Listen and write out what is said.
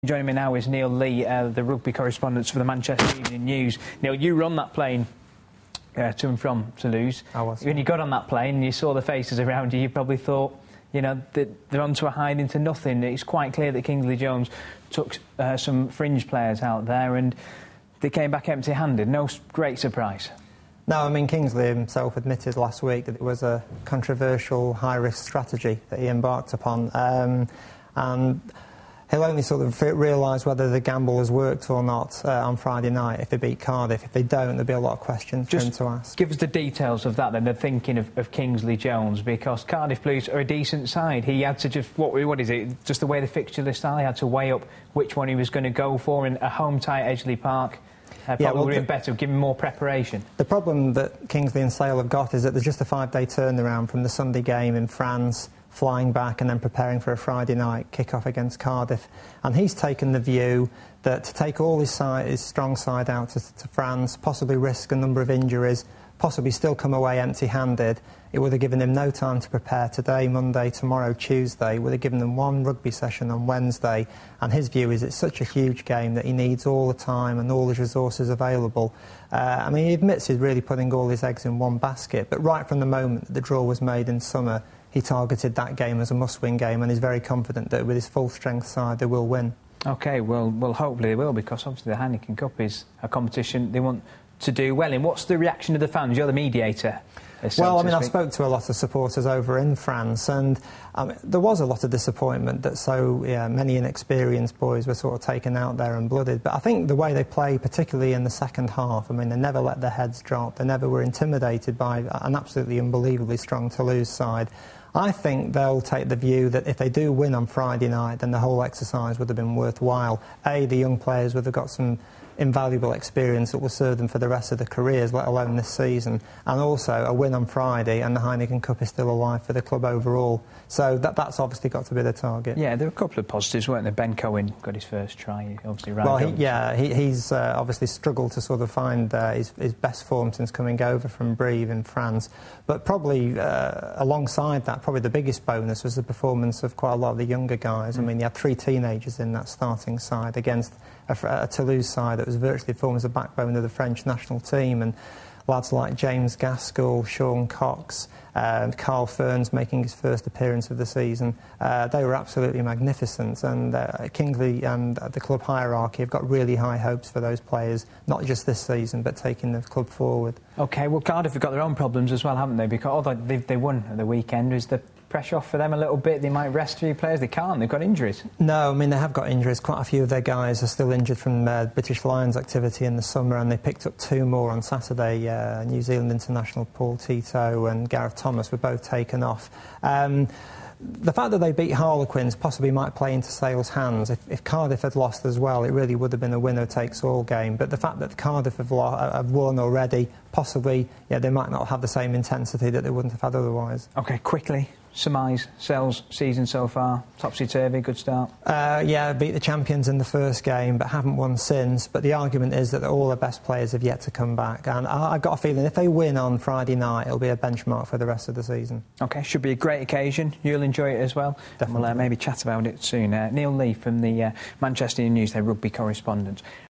Joining me now is Leigh, the rugby correspondent for the Manchester Evening News. Neil, you were on that plane to and from Toulouse. I was. When you got on that plane and you saw the faces around you, you probably thought, you know, that they're onto a hide into nothing. It's quite clear that Kingsley Jones took some fringe players out there and they came back empty-handed. No great surprise. No, I mean, Kingsley himself admitted last week that it was a controversial, high-risk strategy that he embarked upon. And he'll only sort of realise whether the gamble has worked or not on Friday night if they beat Cardiff. If they don't, there'll be a lot of questions for him to ask. Give us the details of that then, the thinking of Kingsley Jones, because Cardiff Blues are a decent side. He had to just, what is it, just the way the fixture list are, he had to weigh up which one he was going to go for in a home tie at Edgeley Park. Probably would have been better, give him more preparation. The problem that Kingsley and Sale have got is that there's just a 5-day turnaround from the Sunday game in France, flying back and then preparing for a Friday night kick-off against Cardiff. And he's taken the view that to take all his strong side out to France, possibly risk a number of injuries, possibly still come away empty-handed, it would have given him no time to prepare today, Monday, tomorrow, Tuesday. It would have given them one rugby session on Wednesday. And his view is it's such a huge game that he needs all the time and all his resources available. I mean, he admits he's really putting all his eggs in one basket, but right from the moment that the draw was made in summer, he targeted that game as a must-win game and is very confident that with his full-strength side they will win. OK, well, hopefully they will, because obviously the Heineken Cup is a competition they want to do well in. What's the reaction of the fans? You're the mediator. Well, I mean, I spoke to a lot of supporters over in France, and there was a lot of disappointment that many inexperienced boys were sort of taken out there and blooded. But I think the way they play, particularly in the second half, I mean, they never let their heads drop. They never were intimidated by an absolutely unbelievably strong Toulouse side. I think they'll take the view that if they do win on Friday night, then the whole exercise would have been worthwhile. The young players would have got some invaluable experience that will serve them for the rest of their careers, let alone this season. And also a win on Friday and the Heineken Cup is still alive for the club overall. So that's obviously got to be the target. Yeah, there were a couple of positives, weren't there? Ben Cohen got his first try, he obviously ran. Well, he's obviously struggled to sort of find his best form since coming over from Brive in France. But probably alongside that, probably the biggest bonus was the performance of quite a lot of the younger guys. I mean, you had 3 teenagers in that starting side against a Toulouse side that was virtually formed as the backbone of the French national team, and lads like James Gaskell, Sean Cox, Carl Ferns making his first appearance of the season. They were absolutely magnificent, and Kingsley and the club hierarchy have got really high hopes for those players, not just this season, but taking the club forward. OK, well, Cardiff have got their own problems as well, haven't they? Because although they won at the weekend, is the pressure off for them a little bit? They might rest 3 players. They can't. They've got injuries. No, I mean, they have got injuries. Quite a few of their guys are still injured from British Lions activity in the summer, and they picked up 2 more on Saturday. New Zealand international Paul Tito and Gareth Thomas were both taken off. The fact that they beat Harlequins possibly might play into Sale's hands. If Cardiff had lost as well, it really would have been a winner-takes-all game. But the fact that Cardiff have won already, possibly, they might not have the same intensity that they wouldn't have had otherwise. OK, quickly surmise Sale's season so far? Topsy-turvy, good start? Beat the champions in the first game, but haven't won since. But the argument is that all their best players have yet to come back. And I've got a feeling if they win on Friday night, it'll be a benchmark for the rest of the season. OK, should be a great occasion. You'll enjoy it as well. Definitely. We'll maybe chat about it soon. Leigh from the Manchester Evening News, their rugby correspondent.